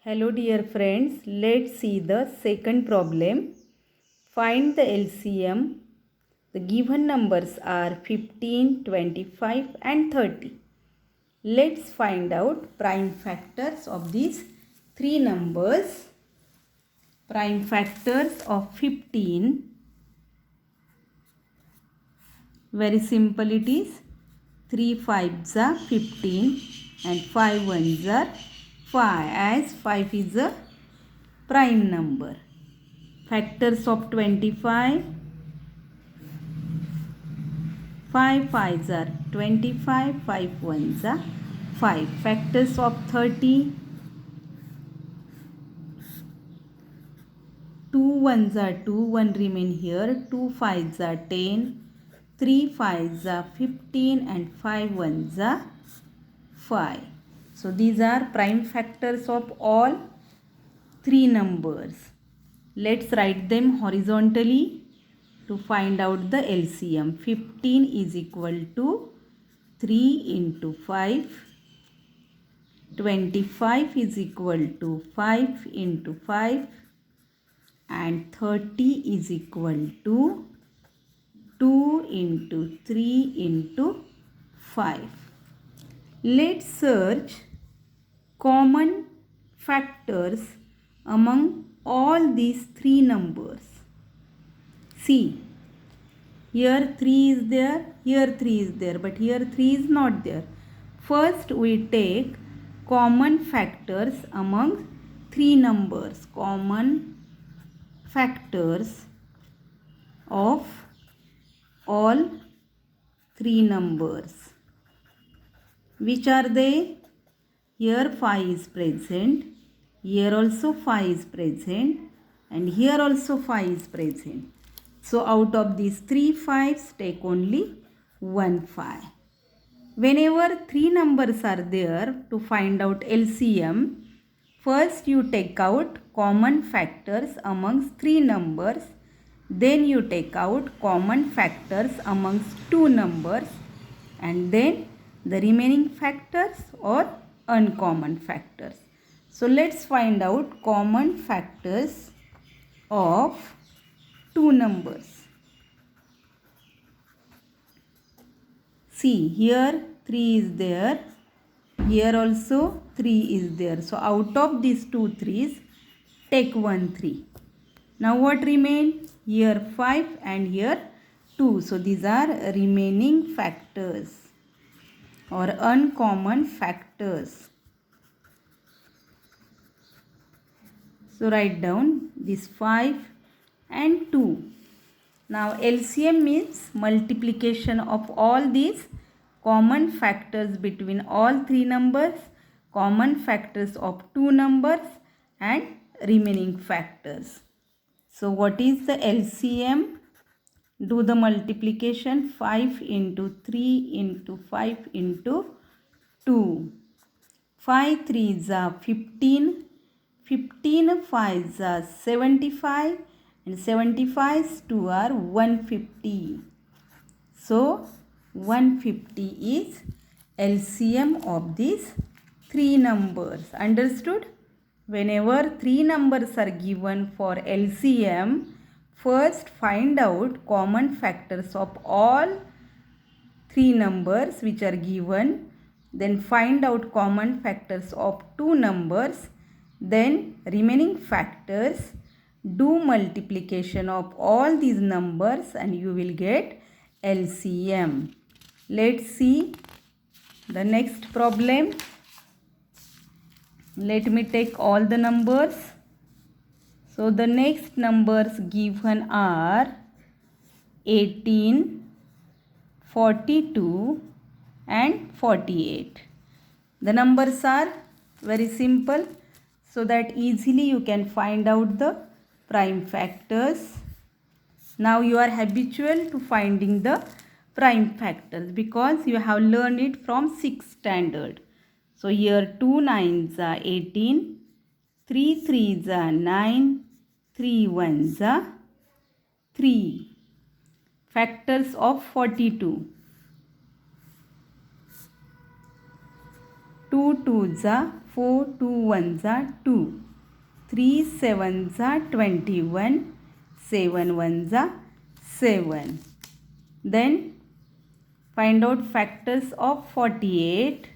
Hello dear friends, let's see the second problem. Find the LCM. The given numbers are 15, 25 and 30. Let's find out prime factors of these three numbers. Prime factors of 15. Very simple it is. 3 5s are 15 and 5 1s are 5, as 5 is a prime number. Factors of 25. 5 5s are 25, 5 1s are 5. Factors of 30. 2 1s are 2, 1 remain here. 2 5s are 10. 3 5s are 15 and 5 1s are 5. So these are prime factors of all three numbers. Let's write them horizontally to find out the LCM. 15 is equal to 3 into 5. 25 is equal to 5 into 5. And 30 is equal to 2 into 3 into 5. Let's search common factors among all these three numbers. See, here 3 is there, here 3 is there, but here 3 is not there. First we take common factors among three numbers. Common factors of all three numbers. Which are they? Here 5 is present, here also 5 is present, and here also 5 is present. So out of these 3 5s, take only 1 5. Whenever three numbers are there, to find out LCM, first you take out common factors amongst three numbers, then you take out common factors amongst two numbers, and then the remaining factors or uncommon factors. So let's find out common factors of two numbers. See, here 3 is there, here also 3 is there. So out of these two 3s, take 1 3. Now what remain? Here 5 and here 2. So these are remaining factors or uncommon factors. So write down this 5 and 2. Now LCM means multiplication of all these common factors between all three numbers, common factors of two numbers and remaining factors. So what is the LCM? Do the multiplication. 5 into 3 into 5 into 2. 5 3s are 15. 15 5s are 75. And 75's 2 are 150. So 150 is LCM of these three numbers. Understood? Whenever three numbers are given for LCM, first find out common factors of all three numbers which are given. Then find out common factors of two numbers. Then remaining factors. Do multiplication of all these numbers and you will get LCM. Let's see the next problem. Let me take all the numbers. So the next numbers given are 18, 42 and 48. The numbers are very simple, so that easily you can find out the prime factors. Now you are habitual to finding the prime factors because you have learned it from 6th standard. So here 2 9s are 18, 3 3s are 9, 3 1s are 3. Factors of 42. 2 2s are 4, 2 1s are 2, 3 7s are 21, 7 1s are 7. Then find out factors of 48.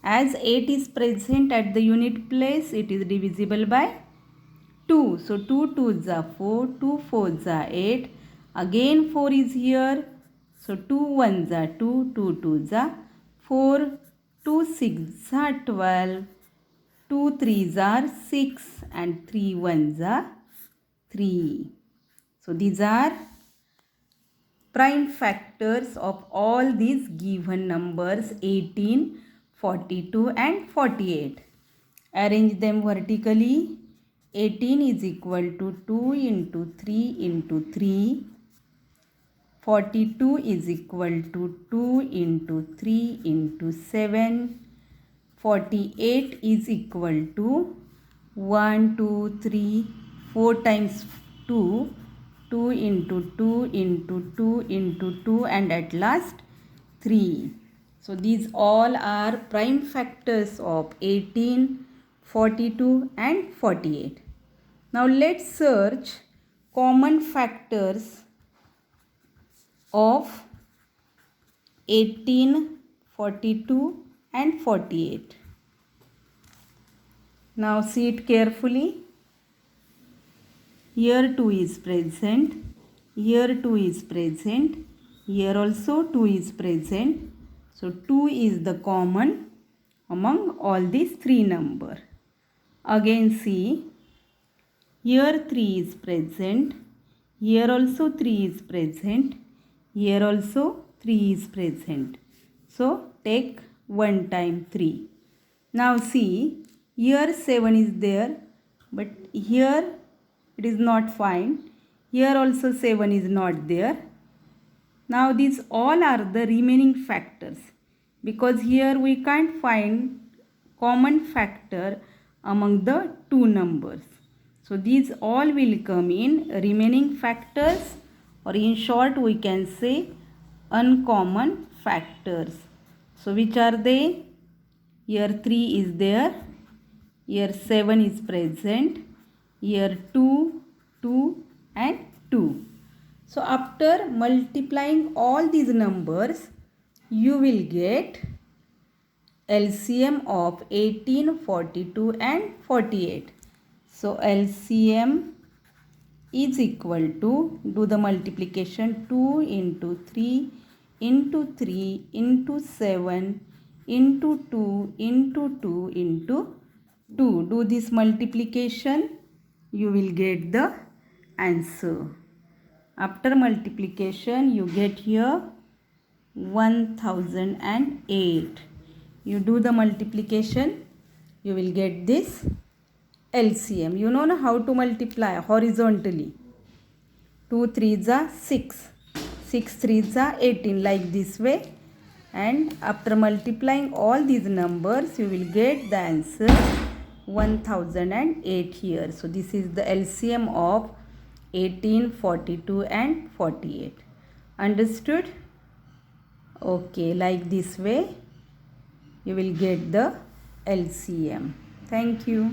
As 8 is present at the unit place, it is divisible by 2. So 2 2s are 4, 2 4s are 8. Again 4 is here. So 2 1s are 2, 2 2s are 4, 2 6s are 12, 2 3s are 6 and 3 1s are 3. So these are prime factors of all these given numbers 18, 42 and 48. Arrange them vertically. 18 is equal to 2 into 3 into 3. 42 is equal to 2 into 3 into 7. 48 is equal to 1, 2, 3, 4 times 2, 2 into 2 into 2 into 2 and at last 3. So these all are prime factors of 18, 42 and 48. Now let's search common factors of 18, 42 and 48. Now see it carefully. Here 2 is present, here 2 is present, here also 2 is present. So 2 is the common among all these three numbers. Again see, here 3 is present, here also 3 is present, here also 3 is present. So take 1 time 3. Now see, here 7 is there, but here it is not found. Here also 7 is not there. Now these all are the remaining factors, because here we can't find common factor among the two numbers. So these all will come in remaining factors, or in short we can say uncommon factors. So which are they? Here 3 is there, here 7 is present, here 2, 2 and 2. So after multiplying all these numbers, you will get LCM of 18, 42 and 48. So LCM is equal to, do the multiplication, 2 into 3 into 3 into 7 into 2 into 2 into 2. Do this multiplication, you will get the answer. After multiplication, you get here 1008. You do the multiplication, you will get this LCM. You know how to multiply horizontally. 2 3s are 6, 6 3s are 18, like this way. And after multiplying all these numbers, you will get the answer 1008 here. So this is the LCM of 18, 42 and 48. Understood? Okay, like this way you will get the LCM. Thank you.